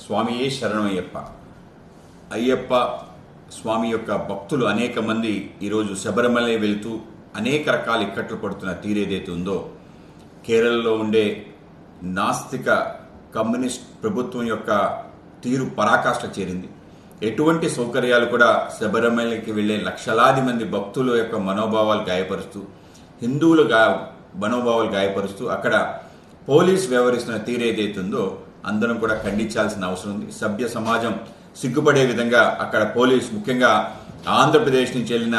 స్వామియే శరణమయ్యప్ప. అయ్యప్ప స్వామి యొక్క భక్తులు అనేక మంది ఈరోజు శబరిమల వెళ్తూ అనేక రకాల ఇక్కట్లు పడుతున్న తీరేదైతే ఉందో, కేరళలో ఉండే నాస్తిక కమ్యూనిస్ట్ ప్రభుత్వం యొక్క తీరు పరాకాష్ఠ చేరింది. ఎటువంటి సౌకర్యాలు కూడా శబరిమలకి వెళ్లే లక్షలాది మంది భక్తుల యొక్క మనోభావాలు గాయపరుస్తూ, హిందువులు మనోభావాలు గాయపరుస్తూ అక్కడ పోలీస్ వ్యవహరిస్తున్న తీరేదైతుందో అందరం కూడా ఖండించాల్సిన అవసరం ఉంది. సభ్య సమాజం సిగ్గుపడే విధంగా అక్కడ పోలీస్, ముఖ్యంగా ఆంధ్రప్రదేశ్ నుంచి వెళ్ళిన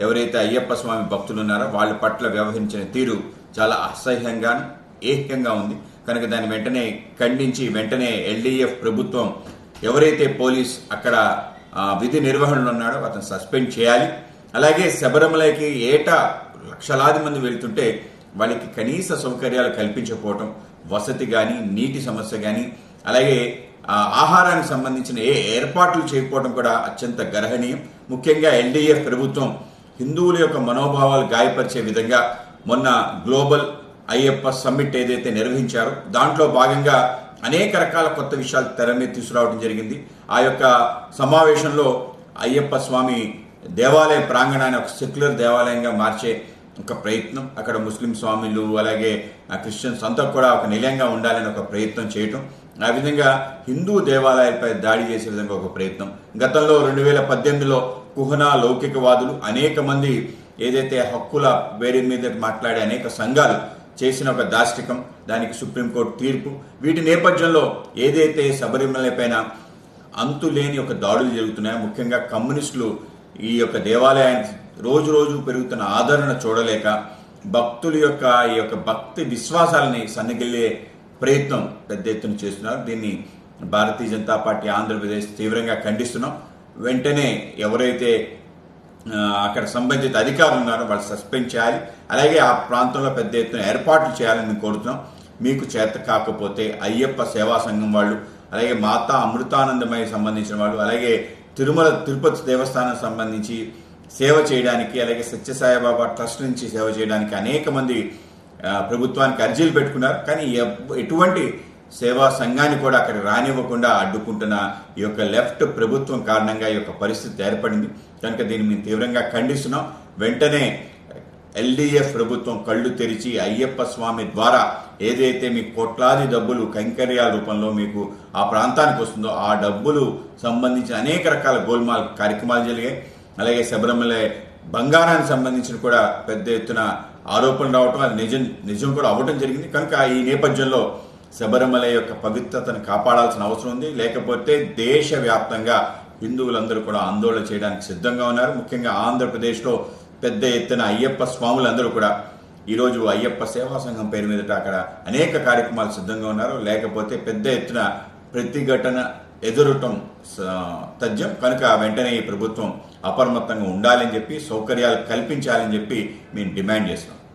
ఎవరైతే అయ్యప్ప స్వామి భక్తులు ఉన్నారో వాళ్ళ పట్ల వ్యవహరించిన తీరు చాలా అసహ్యంగా, ఏకంగా ఉంది. కనుక దాన్ని వెంటనే ఖండించి వెంటనే ఎల్డీఎఫ్ ప్రభుత్వం ఎవరైతే పోలీస్ అక్కడ విధి నిర్వహణలో ఉన్నాడో అతను సస్పెండ్ చేయాలి. అలాగే శబరిమలకి ఏటా లక్షలాది మంది వెళ్తుంటే వాళ్ళకి కనీస సౌకర్యాలు కల్పించకపోవటం, వసతి కానీ, నీటి సమస్య కానీ, అలాగే ఆహారానికి సంబంధించిన ఏ ఏర్పాట్లు చేయకపోవడం కూడా అత్యంత గర్హనీయం. ముఖ్యంగా ఎల్డీఎఫ్ ప్రభుత్వం హిందువుల యొక్క మనోభావాలు గాయపరిచే విధంగా మొన్న గ్లోబల్ అయ్యప్ప సమ్మిట్ ఏదైతే నిర్వహించారో దాంట్లో భాగంగా అనేక రకాల కొత్త విషయాలు తెర మీద తీసుకురావడం జరిగింది. ఆ యొక్క సమావేశంలో అయ్యప్ప స్వామి దేవాలయ ప్రాంగణాన్ని ఒక సెక్యులర్ దేవాలయంగా మార్చే ఒక ప్రయత్నం, అక్కడ ముస్లిం స్వామిలు అలాగే క్రిస్టియన్స్ అంతా కూడా ఒక నిలయంగా ఉండాలని ఒక ప్రయత్నం చేయటం, ఆ విధంగా హిందూ దేవాలయాలపై దాడి చేసే విధంగా ఒక ప్రయత్నం. గతంలో 2018లో కుహనా లౌకికవాదులు అనేక మంది ఏదైతే హక్కుల వేరే మీద మాట్లాడే అనేక సంఘాలు చేసిన ఒక దాష్టికం, దానికి సుప్రీంకోర్టు తీర్పు, వీటి నేపథ్యంలో ఏదైతే శబరిమల పైన అంతులేని ఒక దాడులు జరుగుతున్నాయో, ముఖ్యంగా కమ్యూనిస్టులు ఈ యొక్క దేవాలయానికి రోజు రోజు పెరుగుతున్న ఆదరణ చూడలేక భక్తుల యొక్క ఈ యొక్క భక్తి విశ్వాసాలని సన్నగిల్లే ప్రయత్నం పెద్ద ఎత్తున చేస్తున్నారు. దీన్ని భారతీయ జనతా పార్టీ ఆంధ్రప్రదేశ్ తీవ్రంగా ఖండిస్తున్నాం. వెంటనే ఎవరైతే అక్కడ సంబంధిత అధికారులు ఉన్నారో వాళ్ళు సస్పెండ్ చేయాలి. అలాగే ఆ ప్రాంతంలో పెద్ద ఎత్తున ఏర్పాట్లు చేయాలని మేము కోరుతున్నాం. మీకు చేత కాకపోతే అయ్యప్ప సేవా సంఘం వాళ్ళు, అలాగే మాతా అమృతానందమయ్య సంబంధించిన వాళ్ళు, అలాగే తిరుపతి దేవస్థానం సంబంధించి సేవ చేయడానికి, అలాగే సత్యసాయిబాబా ట్రస్ట్ నుంచి సేవ చేయడానికి అనేక మంది ప్రభుత్వానికి అర్జీలు పెట్టుకున్నారు. కానీ ఎటువంటి సేవా సంఘాన్ని కూడా అక్కడ రానివ్వకుండా అడ్డుకుంటున్న ఈ యొక్క లెఫ్ట్ ప్రభుత్వం కారణంగా ఈ యొక్క పరిస్థితి ఏర్పడింది. కనుక దీన్ని మేము తీవ్రంగా ఖండిస్తున్నాం. వెంటనే ఎల్డీఎఫ్ ప్రభుత్వం కళ్ళు తెరిచి అయ్యప్ప స్వామి ద్వారా ఏదైతే మీ కోట్లాది డబ్బులు కైంకర్యాల రూపంలో మీకు ఆ ప్రాంతానికి వస్తుందో ఆ డబ్బులు సంబంధించిన అనేక రకాల గోల్మాల్ కార్యక్రమాలు జరిగాయి. అలాగే శబరిమల బంగారానికి సంబంధించిన కూడా పెద్ద ఎత్తున ఆరోపణలు రావటం, అది నిజం కూడా అవ్వటం జరిగింది. కనుక ఈ నేపథ్యంలో శబరిమల యొక్క పవిత్రతను కాపాడాల్సిన అవసరం ఉంది. లేకపోతే దేశవ్యాప్తంగా హిందువులందరూ కూడా ఆందోళన చేయడానికి సిద్ధంగా ఉన్నారు. ముఖ్యంగా ఆంధ్రప్రదేశ్లో పెద్ద ఎత్తున అయ్యప్ప స్వాములందరూ కూడా ఈరోజు అయ్యప్ప సేవా సంఘం పేరు మీదట అక్కడ అనేక కార్యక్రమాలు సిద్ధంగా ఉన్నారు. లేకపోతే పెద్ద ఎత్తున ప్రతిఘటన ఎదురటం తథ్యం. కనుక వెంటనే ఈ ప్రభుత్వం అప్రమత్తంగా ఉండాలని చెప్పి, సౌకర్యాలు కల్పించాలని చెప్పి మేము డిమాండ్ చేస్తున్నాం.